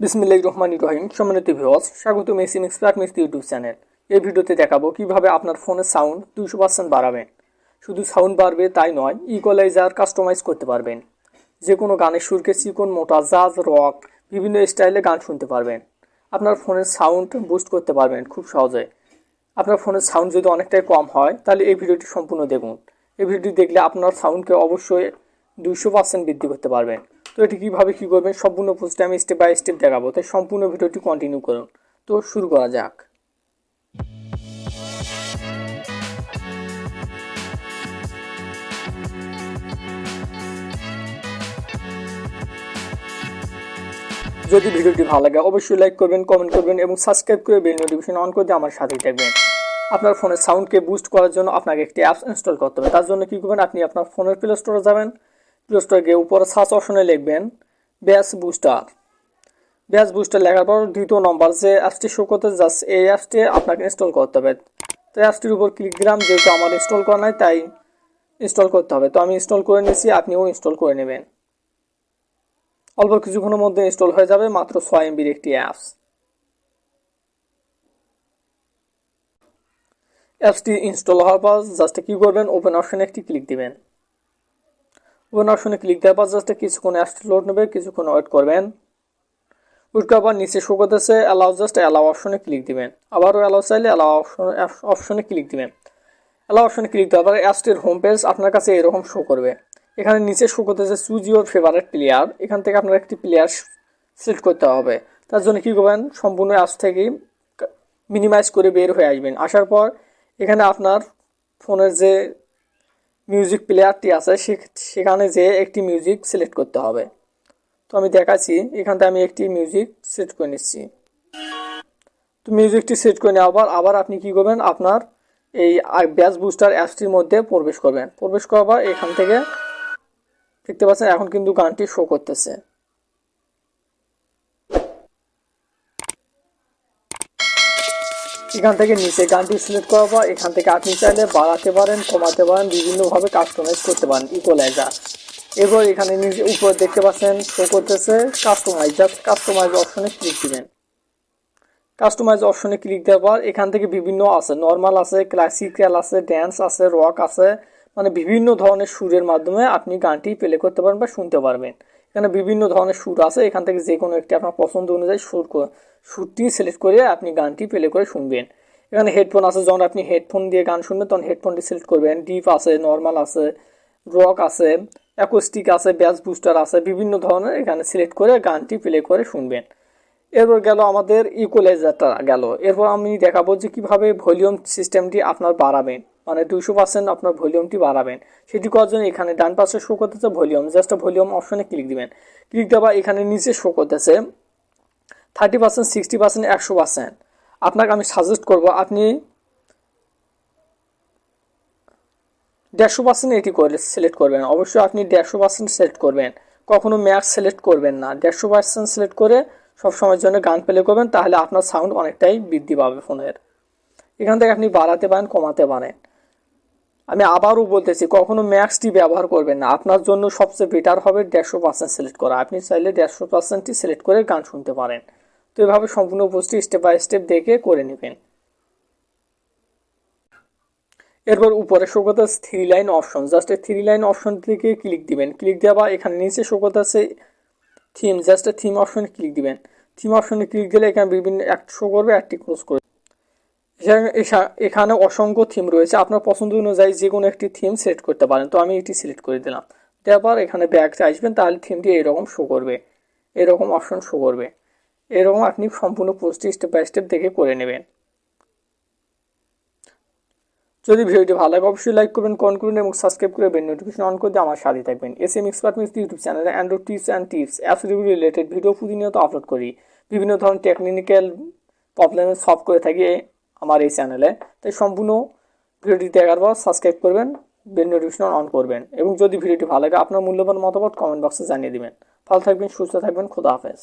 বিসমিল্লাহির রহমানির রহিম। সম্মানিত ভিউয়ার্স, স্বাগতম S M expert mystery YouTube channel. এই ভিডিওতে দেখাবো কিভাবে আপনার ফোনের সাউন্ড 200% বাড়াবেন। শুধু সাউন্ড বাড়বে তাই নয়, ইকুয়ালাইজার কাস্টমাইজ করতে পারবেন। যে কোনো গানের সুরকে চিকন, মোটা, জাজ, রক বিভিন্ন স্টাইলে গান শুনতে পারবেন। আপনার ফোনের সাউন্ড বুস্ট করতে পারবেন খুব সহজে। আপনার ফোনের সাউন্ড যদি অনেকটাই কম হয় তাহলে এই ভিডিওটি সম্পূর্ণ দেখুন। এই ভিডিওটি দেখলে আপনার সাউন্ডকে অবশ্যই 200% বৃদ্ধি করতে পারবেন। তো এটি কীভাবে কী করবেন সম্পূর্ণ পোস্টে আমি স্টেপ বাই স্টেপ দেখাবো, তাই সম্পূর্ণ ভিডিওটি কন্টিনিউ করুন। তো শুরু করা যাক। যদি ভিডিওটি ভালো লাগে অবশ্যই লাইক করবেন, কমেন্ট করবেন এবং সাবস্ক্রাইব করে বেল নোটিফিকেশন অন করে দিয়ে আমার সাথেই থাকবেন। আপনার ফোনের সাউন্ডকে বুস্ট করার জন্য আপনাকে একটি অ্যাপস ইনস্টল করতে হবে। তার জন্য কী করবেন, আপনি আপনার ফোনের প্লে স্টোরে যাবেন। প্লে স্টোরে গিয়ে উপরে সার্চ অপশনে লিখবেন বেস বুস্টার। বেস বুস্টার লেখার পর দ্বিতীয় নম্বর যে অ্যাপসটি শো করতে যাচ্ছে এই অ্যাপসটি আপনাকে ইনস্টল করতে হবে। তো অ্যাপসটির উপর ক্লিক দিলাম, যেহেতু আমার ইনস্টল করা নাই তাই ইনস্টল করতে হবে। তো আমি ইনস্টল করে নিয়েছি, আপনিও ইনস্টল করে নেবেন। অল্প কিছুক্ষণের মধ্যে ইনস্টল হয়ে যাবে। মাত্র 6 MBর একটি অ্যাপস। অ্যাপসটি ইনস্টল হওয়ার পর জাস্ট কী করবেন, ওপেন অপশনে একটি ক্লিক দিবেন। ওপেন অপশনে ক্লিক দেওয়ার পর জাস্ট কিছুক্ষণ অ্যাপসটি লোড নেবে, কিছুক্ষণ ওয়েট করবেন। ওয়েট করার পর নিচে শো করতেছে অ্যালাউ, জাস্ট অ্যালাউ অপশনে ক্লিক দিবেন। আবারও অ্যালাউ চাইলে অ্যালাউ অপশনে ক্লিক দিবেন। অ্যালাউ অপশনে ক্লিক দেওয়ার পর অ্যাপসটির হোম পেজ আপনার কাছে এরকম শো করবে। এখানে নিচে শো করতেছে চুজ ইউর ফেভারিট প্লেয়ার। এখান থেকে আপনার একটি প্লেয়ার সিলেক্ট করতে হবে। তার জন্য কী করবেন, সম্পূর্ণ অ্যাপস থেকেই মিনিমাইজ করে বের হয়ে আসবেন। আসার পর এখানে আপনার ফোনের যে মিউজিক প্লেয়ারটি আছে সেখানে যে একটি মিউজিক সিলেক্ট করতে হবে। তো আমি দেখাচ্ছি, এখান থেকে আমি একটি মিউজিক সেট করে নিচ্ছি। তো মিউজিকটি সেট করে নেওয়ার পর আবার আপনি কী করবেন, আপনার এই বেস বুস্টার অ্যাপসটির মধ্যে প্রবেশ করবেন। প্রবেশ করার পর এখান থেকে দেখতে পাচ্ছেন এখন কিন্তু গানটি শো করতেছে। এখান থেকে নিচে গানটি সিলেক্ট করার পর এখান থেকে আপনি চাইলে বাড়াতে পারেন, কমাতে পারেন, বিভিন্নভাবে কাস্টমাইজ করতে পারেন ইকুয়ালাইজার। এরপর এখানে নিচে উপরে দেখতে পাচ্ছেন শো করতেছে কাস্টমাইজ, জাস্ট কাস্টমাইজ অপশনে ক্লিক দিবেন। কাস্টমাইজ অপশনে ক্লিক দেওয়ার পর এখান থেকে বিভিন্ন আছে, নর্মাল আছে, ক্লাসিক্যাল আছে, ড্যান্স আছে, রক আছে, মানে বিভিন্ন ধরনের সুরের মাধ্যমে আপনি গানটি প্লে করতে পারবেন বা শুনতে পারবেন। এখানে বিভিন্ন ধরনের সুর আছে, এখান থেকে যে কোনো একটি আপনার পছন্দ অনুযায়ী সুরটি সিলেক্ট করে আপনি গানটি প্লে করে শুনবেন। এখানে হেডফোন আছে, যখন আপনি হেডফোন দিয়ে গান শুনবেন তখন হেডফোনটি সিলেক্ট করবেন। ডিপ আছে, নর্মাল আছে, রক আছে, অ্যাকোস্টিক আছে, ব্যাস বুস্টার আছে, বিভিন্ন ধরনের এখানে সিলেক্ট করে গানটি প্লে করে শুনবেন। এরপর গেল আমাদের ইকুয়ালাইজারটা গেল। এরপর আমি দেখাবো যে কীভাবে ভলিউম সিস্টেমটি আপনার বাড়াবেন, মানে 200% আপনার ভলিউমটি বাড়াবেন। সেটি করার জন্য এখানে ডান পাশে শো করতেছে ভলিউম, জাস্ট ভলিউম অপশনে ক্লিক দিবেন। ক্লিক দেওয়া এখানে নিচে শো করতেছে 30%, 60%, 100%। আপনাকে আমি সাজেস্ট করব আপনি 150% এটি করে সিলেক্ট করবেন। অবশ্যই আপনি 150% সিলেক্ট করবেন, কখনো ম্যাক্স সিলেক্ট করবেন না। 150% সিলেক্ট করে সবসময়ের জন্য গান প্লে করবেন, তাহলে আপনার সাউন্ড অনেকটাই বৃদ্ধি পাবে ফোনের। এখান থেকে আপনি বাড়াতে পারেন, কমাতে পারেন। আমি আবারও বলতেছি, কখনো ম্যাক্সটি ব্যবহার করবেন না। আপনার জন্য সবচেয়ে বেটার হবে 150% সিলেক্ট করা। আপনি চাইলে 150%টি সিলেক্ট করে গান শুনতে পারেন। তো এভাবে সম্পূর্ণ পোস্টটি স্টেপ বাই স্টেপ দেখে করে নেবেন। এরপর উপরে শো করতেছে 3 লাইন অপশন, জাস্ট এই 3 লাইন অপশন থেকে ক্লিক দিবেন। ক্লিক দেওয়া এখানে নিচে শো করতেছে থিম, জাস্ট থিম অপশনে ক্লিক দিবেন। থিম অপশনে ক্লিক দিলে এখানে বিভিন্ন একটা শো করবে, একটি ক্লোজ করবে। এখানে অসংখ্য থিম রয়েছে, আপনার পছন্দ অনুযায়ী যে কোনো একটি থিম সিলেক্ট করতে পারেন। তো আমি এটি সিলেক্ট করে দিলাম। দেওয়ার পর এখানে ব্যাকে আসবেন, তাহলে থিমটি এরকম শো করবে, এরকম অপশন শো করবে। এরকম আপনি সম্পূর্ণ পোস্টটি স্টেপ বাই স্টেপ দেখে করে নেবেন। যদি ভিডিওটি ভালো লাগে অবশ্যই লাইক করবেন, কমেন্ট করুন এবং সাবস্ক্রাইব করে বেল নোটিফিকেশন অন করে দিয়ে আমার সাথে থাকবেন। S M expert mystery YouTube চ্যানেলে Android tips and tips, apps review related video প্রতিনিয়ত আপলোড করি। বিভিন্ন ধরনের টেকনিক্যাল প্রবলেম সলভ করে থাকি আমার এই চ্যানেলে। তাই সম্পূর্ণ ভিডিওটি দেখার পর সাবস্ক্রাইব করবেন, বেল নোটিফিকেশন অন করবেন এবং যদি ভিডিওটি ভালো লাগে আপনার মূল্যবান মতামত কমেন্ট বক্সে জানিয়ে দিবেন। ভালো থাকবেন, সুস্থ থাকবেন, খোদা হাফেজ।